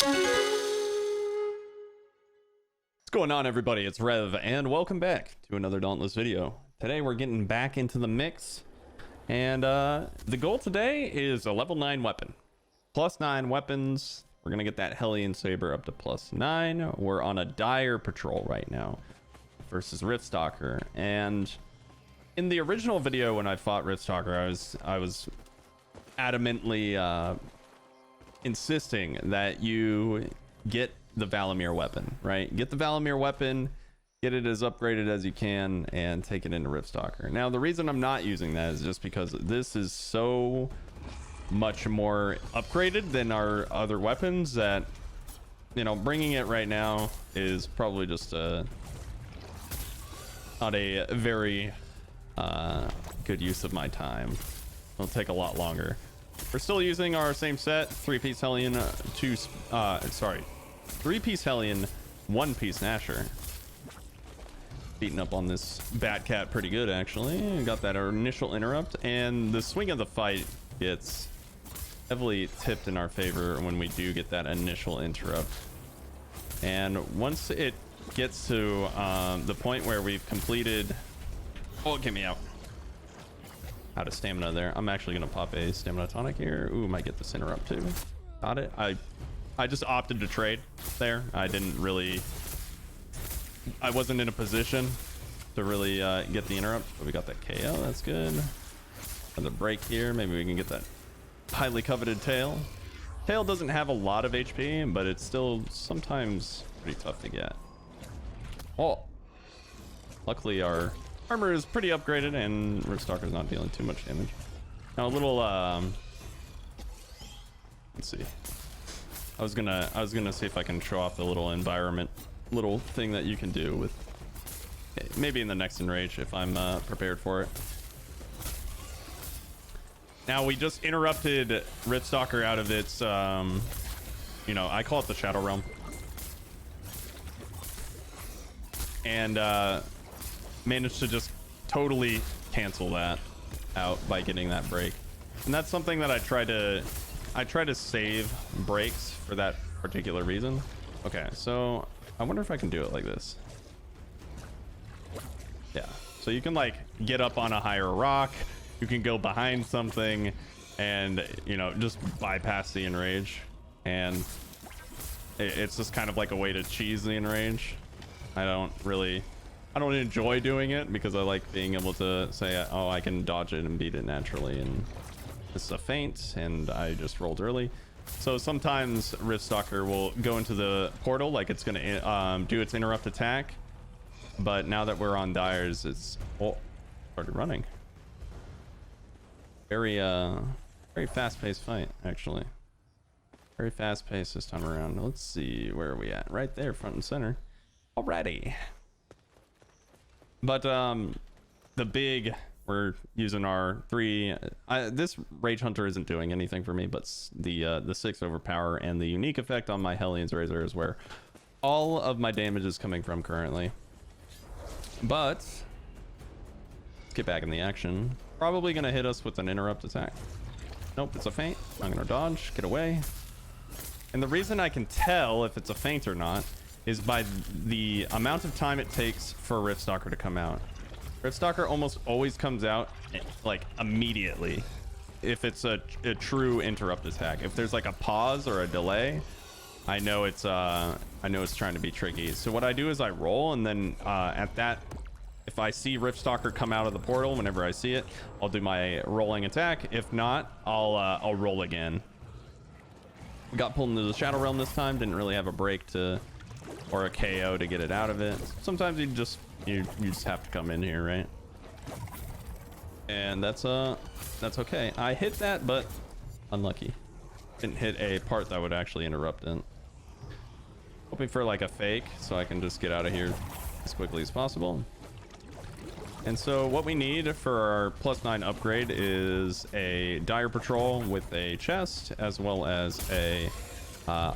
What's going on, everybody? It's Rev, and welcome back to another Dauntless video. Today we're getting back into the mix, and the goal today is a level 9 weapon. Plus 9 weapons. We're gonna get that Hellion Saber up to plus 9. We're on a dire patrol right now versus Riftstalker, and in the original video when I fought Riftstalker, I was adamantly insisting that you get the Valamir weapon, right? Get the Valamir weapon, get it as upgraded as you can, and take it into Riftstalker. Now, the reason I'm not using that is just because this is so much more upgraded than our other weapons that, you know, bringing it right now is probably just not a very good use of my time. It'll take a lot longer. We're still using our same set, 3-piece Hellion, 3-piece Hellion, 1-piece Nasher. Beating up on this Batcat pretty good, actually. Got that initial interrupt, and the swing of the fight gets heavily tipped in our favor when we do get that initial interrupt. And once it gets to the point where we've completed... Oh, get me out. Out of stamina there. I'm actually gonna pop a stamina tonic here. Ooh, might get this interrupt too. Got it. I just opted to trade there. I wasn't in a position to really get the interrupt, but we got that KO. That's good. Another break here. Maybe we can get that highly coveted tail. Tail doesn't have a lot of HP, but it's still sometimes pretty tough to get. Oh, luckily our armor is pretty upgraded and Riftstalker's not dealing too much damage. Now a little let's see. I was gonna see if I can show off the little little thing that you can do with maybe in the next enrage if I'm prepared for it. Now we just interrupted Riftstalker out of its you know, I call it the Shadow Realm, and managed to just totally cancel that out by getting that break. And that's something that I try to save breaks for that particular reason. Okay, so I wonder if I can do it like this. Yeah, so you can like get up on a higher rock, you can go behind something, and you know, just bypass the enrage, and it's just kind of like a way to cheese the enrage. I don't enjoy doing it because I like being able to say, oh, I can dodge it and beat it naturally, and this is a feint and I just rolled early. So sometimes Riftstalker will go into the portal like it's gonna do its interrupt attack, but now that we're on Dyers, it's started running. Very fast-paced fight, actually. Very fast-paced this time around. Let's see, where are we at? Right there, front and center. Alrighty. But we're using our 3. This Rage Hunter isn't doing anything for me, but the 6 overpower and the unique effect on my Hellion's Razor is where all of my damage is coming from currently. But let's get back in the action. Probably gonna hit us with an interrupt attack. Nope, it's a feint. I'm gonna dodge, get away. And the reason I can tell if it's a feint or not is by the amount of time it takes for Riftstalker to come out. Riftstalker almost always comes out like immediately if it's a true interrupt attack. If there's like a pause or a delay, I know it's trying to be tricky. So what I do is I roll, and then at that, if I see Riftstalker come out of the portal, whenever I see it, I'll do my rolling attack. If not, I'll roll again. We got pulled into the Shadow Realm this time. Didn't really have a break or a KO to get it out of it. Sometimes you just have to come in here, right? And that's okay. I hit that, but unlucky. Didn't hit a part that would actually interrupt it. Hoping for like a fake so I can just get out of here as quickly as possible. And so what we need for our +9 upgrade is a dire patrol with a chest, as well as a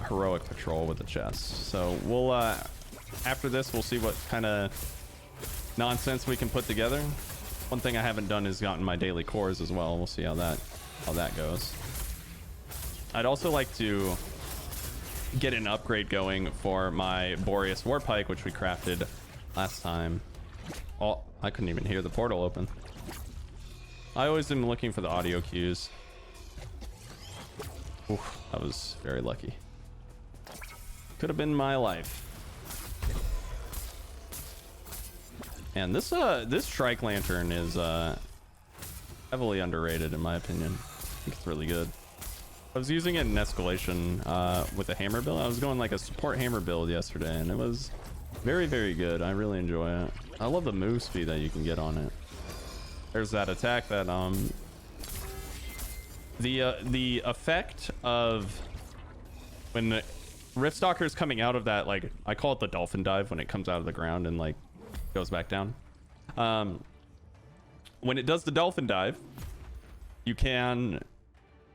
heroic patrol with a chest. So we'll after this we'll see what kind of nonsense we can put together. One thing I haven't done is gotten my daily cores as well. We'll see how that goes. I'd also like to get an upgrade going for my Boreas Warpike, which we crafted last time. Oh, I couldn't even hear the portal open. I always am looking for the audio cues. Oof, that was very lucky. Could have been my life. And this strike lantern is heavily underrated in my opinion. I think it's really good. I was using it in escalation with a hammer build. I was going like a support hammer build yesterday, and it was very, very good. I really enjoy it. I love the move speed that you can get on it. There's that attack that the effect of when the Riftstalker is coming out of that, like I call it the dolphin dive, when it comes out of the ground and like goes back down. When it does the dolphin dive, you can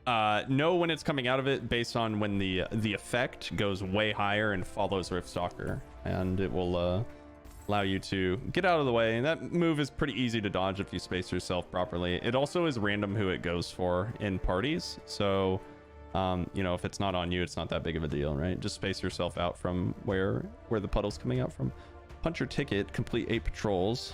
know when it's coming out of it based on when the effect goes way higher and follows Riftstalker, and it will allow you to get out of the way. And that move is pretty easy to dodge if you space yourself properly. It also is random who it goes for in parties, so you know, if it's not on you, it's not that big of a deal, right? Just space yourself out from where the puddle's coming out from. Punch your ticket, complete 8 patrols.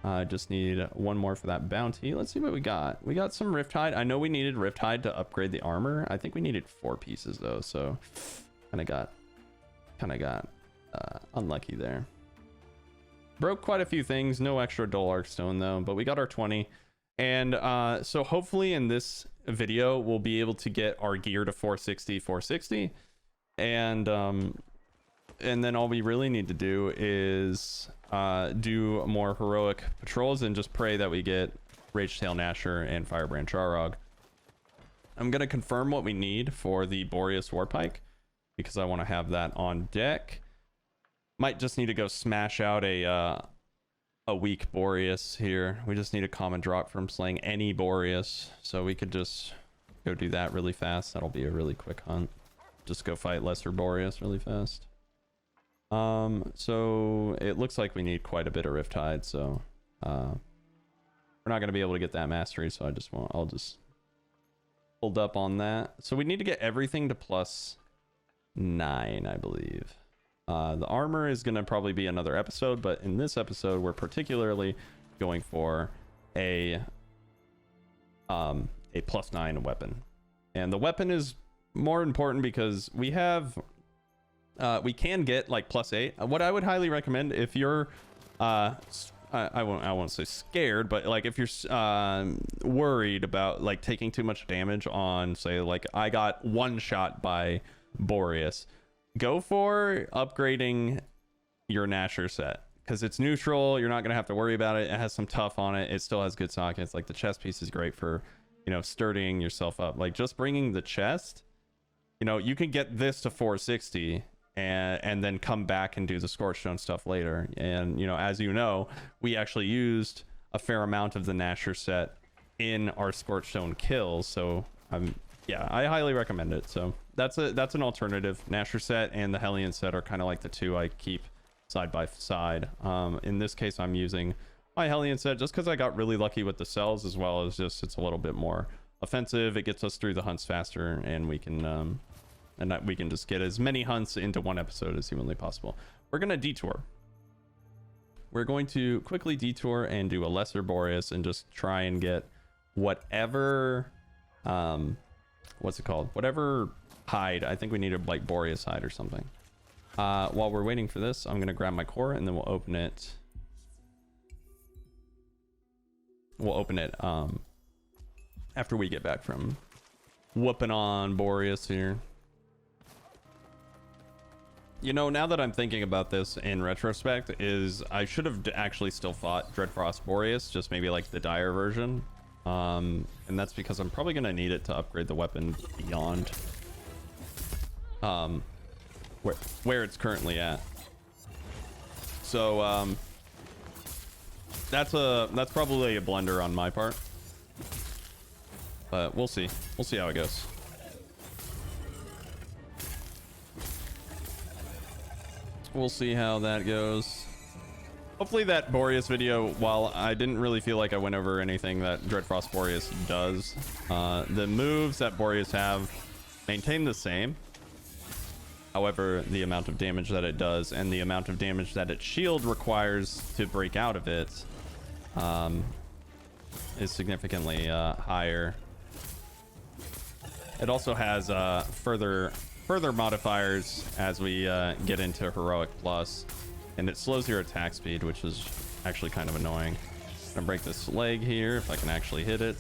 I just need one more for that bounty. Let's see what we got. We got some Rifthide. I know we needed Rifthide to upgrade the armor. I think we needed 4 pieces though, so kind of got unlucky there. Broke quite a few things. No extra dull arc stone though, but we got our 20. And so hopefully in this video we'll be able to get our gear to 460, and then all we really need to do is do more heroic patrols and just pray that we get Ragetail Gnasher and Firebrand Charrog. I'm going to confirm what we need for the Boreas Warpike because I want to have that on deck. Might just need to go smash out a weak Boreas here. We just need a common drop from slaying any Boreas, so we could just go do that really fast. That'll be a really quick hunt. Just go fight lesser Boreas really fast. So it looks like we need quite a bit of Rifthide, so we're not going to be able to get that mastery, so I'll just hold up on that. So we need to get everything to +9, I believe. The armor is going to probably be another episode, but in this episode we're particularly going for a +9 weapon. And the weapon is more important because we have we can get like +8. What I would highly recommend, if you're I won't say scared, but like if you're worried about like taking too much damage on, say like I got one shot by Boreas, go for upgrading your Gnasher set because it's neutral. You're not gonna have to worry about it. It has some tough on it. It still has good sockets. Like the chest piece is great for, you know, sturdying yourself up. Like just bringing the chest, you know, you can get this to 460 and then come back and do the Scorchstone stuff later. And, you know, as you know, we actually used a fair amount of the Gnasher set in our Scorchstone kills. So yeah, I highly recommend it. So that's an alternative. Gnasher set and the Hellion set are kind of like the two I keep side by side. In this case, I'm using my Hellion set just because I got really lucky with the cells, as well as just it's a little bit more offensive. It gets us through the hunts faster, and we can we can just get as many hunts into one episode as humanly possible. We're gonna detour. We're going to quickly detour and do a lesser Boreas and just try and get whatever what's it called, whatever hide. I think we need a like Boreas hide or something. While we're waiting for this, I'm gonna grab my core and then we'll open it after we get back from whooping on Boreas here. You know, now that I'm thinking about this in retrospect, is I should have actually still fought Dreadfrost Boreas, just maybe like the dire version. And that's because I'm probably gonna need it to upgrade the weapon beyond where it's currently at. So that's probably a blunder on my part, but we'll see how it goes. We'll see how that goes. Hopefully that Boreas video, while I didn't really feel like I went over anything that Dreadfrost Boreas does, the moves that Boreas have maintain the same. However, the amount of damage that it does and the amount of damage that its shield requires to break out of it is significantly higher. It also has further modifiers as we get into Heroic Plus, and it slows your attack speed, which is actually kind of annoying. I'm gonna break this leg here if I can actually hit it.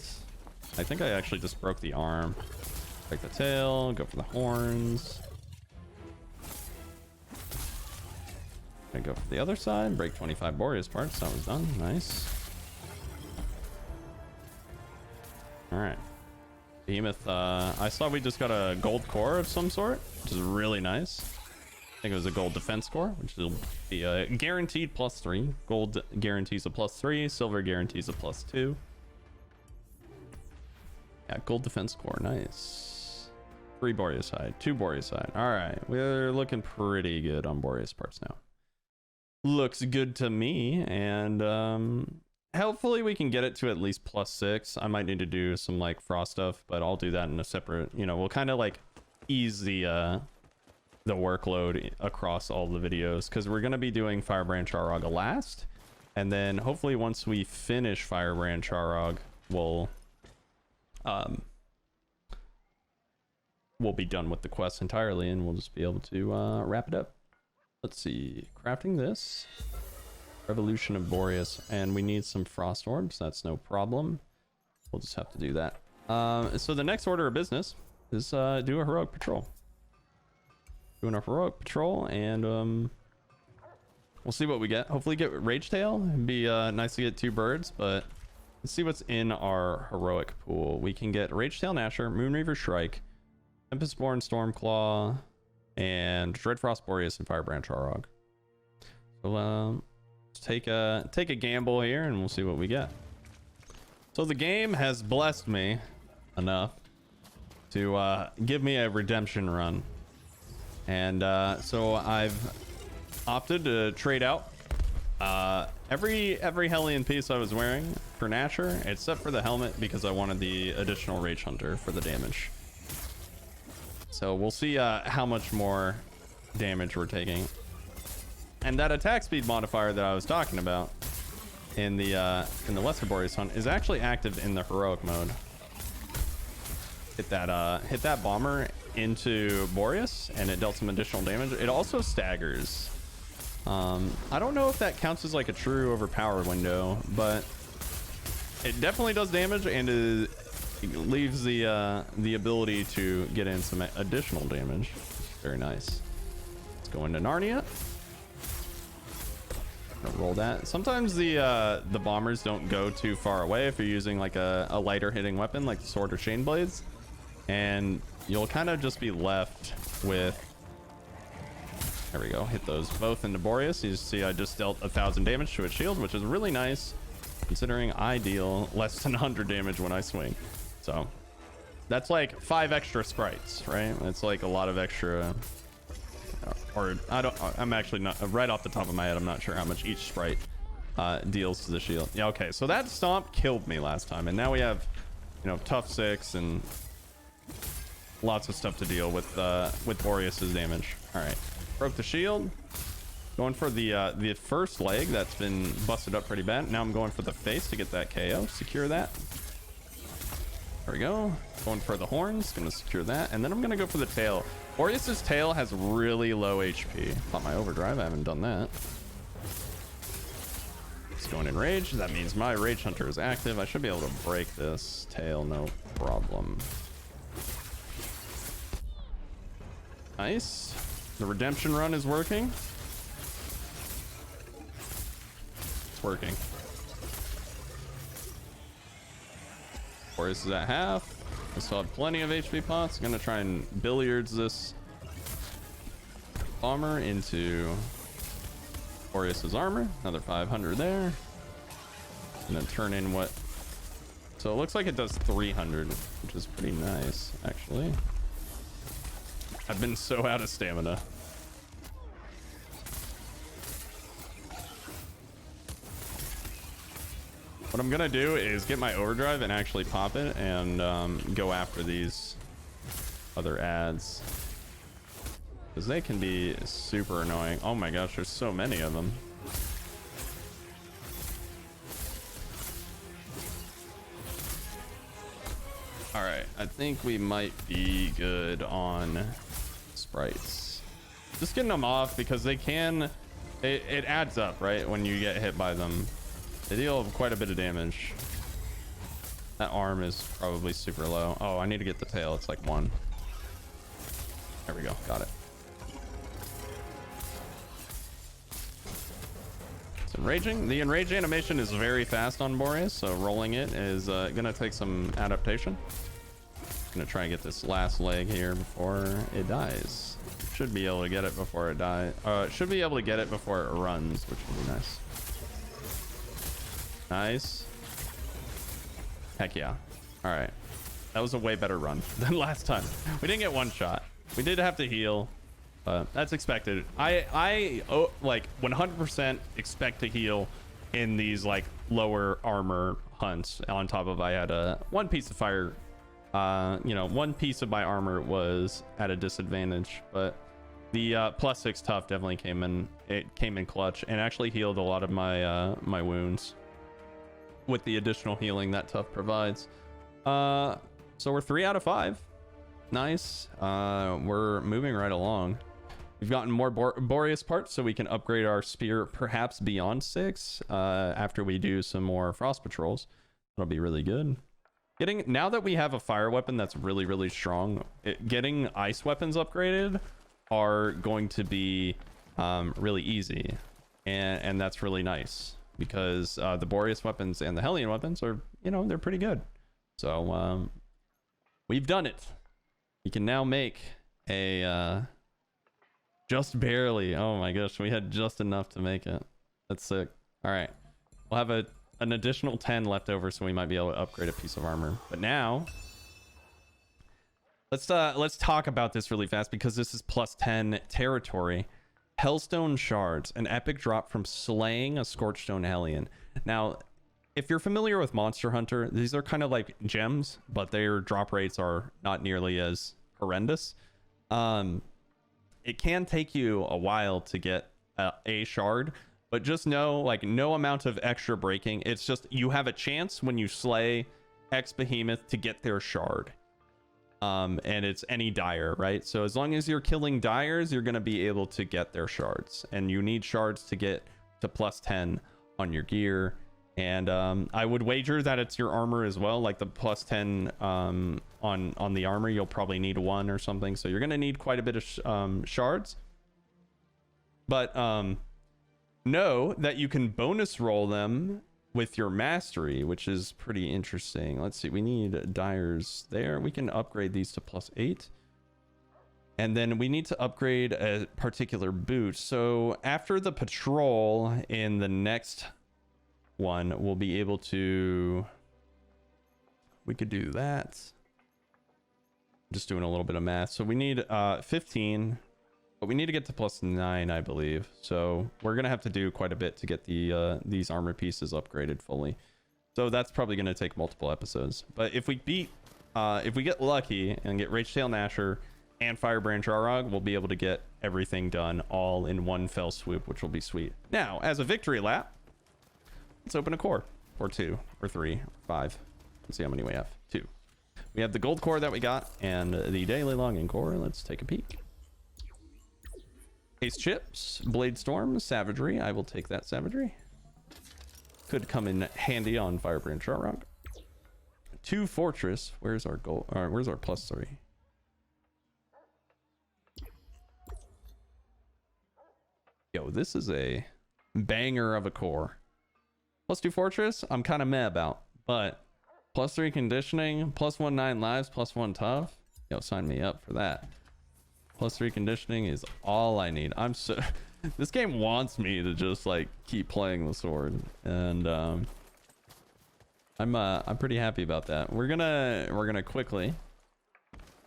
I think I actually just broke the arm. Break the tail, go for the horns. Gonna go for the other side, break 25 Boreas parts. That was done. Nice. All right. Behemoth, I saw we just got a gold core of some sort, which is really nice. I think it was a gold defense core, which will be guaranteed +3. Gold guarantees a +3, silver guarantees a +2. Yeah, gold defense core, nice. 3 Boreas hide, 2 Boreas hide. All right, we're looking pretty good on Boreas parts now. Looks good to me, and hopefully we can get it to at least +6. I might need to do some like frost stuff, but I'll do that in a separate, you know, we'll kind of like ease the workload across all the videos, because we're going to be doing Firebrand Charog last, and then hopefully once we finish Firebrand Charog, we'll be done with the quest entirely, and we'll just be able to wrap it up. Let's see, crafting this. Revolution of Boreas, and we need some frost orbs. That's no problem. We'll just have to do that. So the next order of business is do a heroic patrol. Doing a heroic patrol, and we'll see what we get. Hopefully get Rage Tail. It'd be nice to get 2 birds, but let's see what's in our heroic pool. We can get Rage Tail Gnasher, Moonreaver Shrike, Tempestborn Stormclaw, and Dreadfrost Boreas and Firebrand Charog. So take a gamble here, and we'll see what we get. So the game has blessed me enough to give me a redemption run, and so I've opted to trade out every Hellion piece I was wearing for Gnasher, except for the helmet, because I wanted the additional Rage Hunter for the damage. So we'll see how much more damage we're taking. And that attack speed modifier that I was talking about in the Lesser Boreas hunt is actually active in the heroic mode. Hit that bomber into Boreas, and it dealt some additional damage. It also staggers. I don't know if that counts as like a true overpower window, but it definitely does damage, and it leaves the ability to get in some additional damage. Very nice. Let's go into Narnia. Roll that. Sometimes the bombers don't go too far away if you're using like a lighter hitting weapon like the sword or chain blades, and you'll kind of just be left with, there we go, hit those both into Boreas. You see I just dealt 1,000 damage to its shield, which is really nice considering I deal less than 100 damage when I swing. So that's like 5 extra sprites, right? It's like a lot of extra, or I'm actually not, right off the top of my head, I'm not sure how much each sprite deals to the shield. Yeah, okay, so that stomp killed me last time, and now we have, you know, tough 6 and lots of stuff to deal with Boreas's damage. All right, broke the shield. Going for the first leg that's been busted up pretty bad. Now I'm going for the face to get that KO. Secure that. There we go. Going for the horns. Gonna secure that, and then I'm gonna go for the tail. Boreas's tail has really low HP. Thought my overdrive. I haven't done that. It's going in rage. That means my Rage Hunter is active. I should be able to break this tail, no problem. Nice. The redemption run is working. It's working. Boreas is at half. I still have plenty of HP pots. I'm gonna try and billiards this bomber into Boreas's armor. Another 500 there. And then turn in what? So it looks like it does 300, which is pretty nice, actually. I've been so out of stamina. What I'm gonna do is get my overdrive and actually pop it and go after these other ads. because they can be super annoying. Oh my gosh, there's so many of them. All right, I think we might be good on sprites. Just getting them off because they can, it adds up, right? When you get hit by them, they deal quite a bit of damage. That arm is probably super low. Oh, I need to get the tail. It's like 1. There we go. Got it. It's enraging. The enrage animation is very fast on Boreas, so rolling it is gonna take some adaptation. Gonna try and get this last leg here before it dies. Should be able to get it before it dies. Should be able to get it before it runs, which would be nice. Nice. Heck yeah. All right. That was a way better run than last time. We didn't get one shot. We did have to heal, but that's expected. I like 100% expect to heal in these like lower armor hunts. On top of I had a 1 piece of fire. You know, 1 piece of my armor was at a disadvantage, but the +6 tough definitely came in. It came in clutch and actually healed a lot of my my wounds with the additional healing that tough provides. So we're 3 out of 5. Nice. We're moving right along. We've gotten more Boreas parts, so we can upgrade our spear perhaps beyond 6 after we do some more frost patrols. That'll be really good. Now that we have a fire weapon that's really strong, getting ice weapons upgraded are going to be really easy, and that's really nice because the Boreas weapons and the Hellion weapons are, you know, they're pretty good. So we've done it. We can now make a just barely. Oh my gosh, we had just enough to make it. That's sick. All right, we'll have an additional 10 left over, so we might be able to upgrade a piece of armor. But now let's talk about this really fast because this is +10 territory. Hellstone shards, an epic drop from slaying a Scorchstone Hellion. Now, if you're familiar with Monster Hunter, these are kind of like gems, but their drop rates are not nearly as horrendous. It can take you a while to get a shard, but just know, like, no amount of extra breaking. It's just you have a chance when you slay X behemoth to get their shard. And it's any dire, right? So as long as you're killing dires, you're going to be able to get their shards, and you need shards to get to +10 on your gear. And I would wager that it's your armor as well, like the +10 on the armor. You'll probably need 1 or something, so you're going to need quite a bit of shards. But know that you can bonus roll them with your mastery, which is pretty interesting. Let's see, we need dyers there. We can upgrade these to +8, and then we need to upgrade a particular boot. So after the patrol in the next one, we'll be able to, we could do that. Just doing a little bit of math. So we need 15, but we need to get to +9, I believe. So we're gonna have to do quite a bit to get the these armor pieces upgraded fully. So that's probably gonna take multiple episodes. But if we get lucky and get Ragetail Gnasher and Firebrand Jarrog, we'll be able to get everything done all in one fell swoop, which will be sweet. Now, as a victory lap, let's open a core, or 2, or 3, or 5. Let's see how many we have. 2. We have the gold core that we got and the daily longing core. Let's take a peek. Ace chips, blade storm, savagery. I will take that savagery. Could come in handy on Firebrand Jarrog. 2 fortress. Where's our gold? Where's our +3? Yo, this is a banger of a core. +2 fortress, I'm kind of meh about, but +3 conditioning, +1 lives, +1 tough. Yo, sign me up for that. +3 conditioning is all I need. I'm so this game wants me to just like keep playing the sword, and I'm pretty happy about that. We're gonna quickly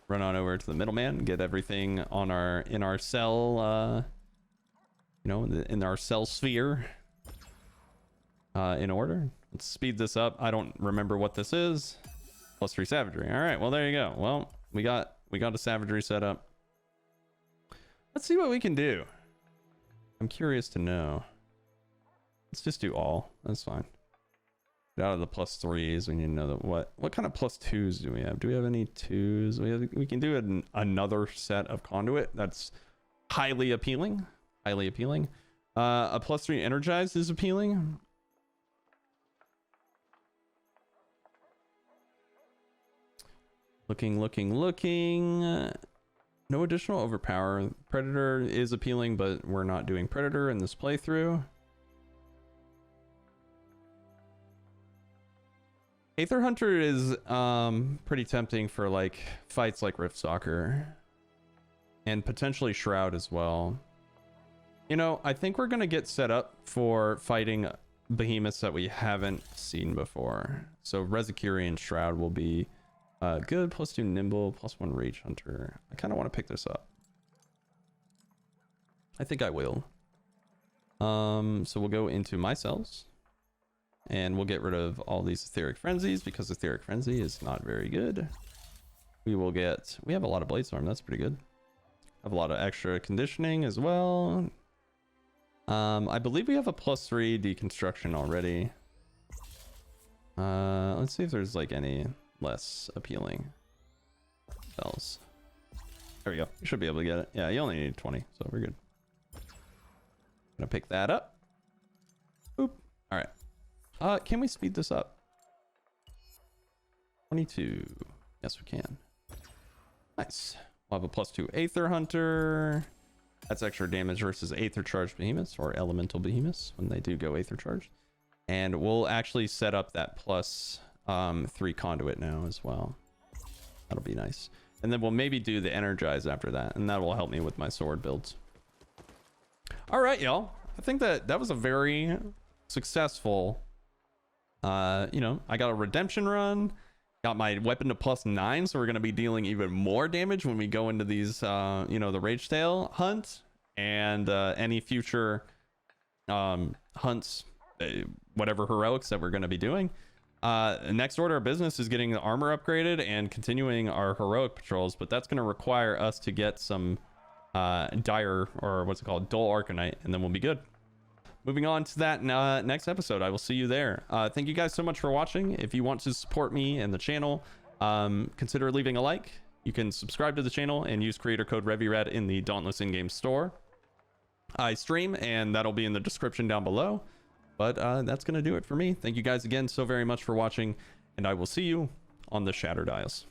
run on over to the middleman and get everything on in our cell, you know, in our cell sphere in order. Let's speed this up. I don't remember what this is. +3 savagery. All right, well there you go. Well, we got a savagery set up. Let's see what we can do. I'm curious to know. Let's just do all. That's fine. Get out of the +3s. We need to know that what kind of +2s do we have? Do we have any 2s? We can do another set of conduit. That's highly appealing. Highly appealing. A +3 energized is appealing. Looking. No additional overpower. Predator is appealing, but we're not doing Predator in this playthrough. Aether Hunter is pretty tempting for like fights like Riftstalker and potentially Shroud as well. You know, I think we're gonna get set up for fighting behemoths that we haven't seen before. So Rezakiri and Shroud will be good. +2 nimble, +1 Rage Hunter. I kind of want to pick this up. I think I will. So we'll go into my cells. And we'll get rid of all these Etheric Frenzies because Etheric Frenzy is not very good. We have a lot of Blade Storm. That's pretty good. Have a lot of extra conditioning as well. I believe we have a +3 deconstruction already. Let's see if there's like any less appealing spells. There we go. You should be able to get it. Yeah, you only need 20, so we're good. Gonna pick that up. Boop. All right. Can we speed this up? 22. Yes, we can. Nice. We'll have a +2 Aether Hunter. That's extra damage versus Aether Charged Behemoths or Elemental Behemoths when they do go Aether Charged. And we'll actually set up that +3 Conduit now as well. That'll be nice. And then we'll maybe do the Energize after that, and that will help me with my sword builds. All right, y'all. I think that was a very successful... you know, I got a redemption run, got my weapon to +9, so we're going to be dealing even more damage when we go into these, you know, the Rage Tail hunt and any future hunts, whatever heroics that we're going to be doing. Next order of business is getting the armor upgraded and continuing our heroic patrols, but that's going to require us to get some dire, or what's it called, dull arcanite, and then we'll be good. Moving on to that next episode. I will see you there. Thank you guys so much for watching. If you want to support me and the channel, consider leaving a like. You can subscribe to the channel and use creator code RevvyRad in the Dauntless in-game store. I stream, and that'll be in the description down below. But that's going to do it for me. Thank you guys again so very much for watching, and I will see you on the Shattered Isles.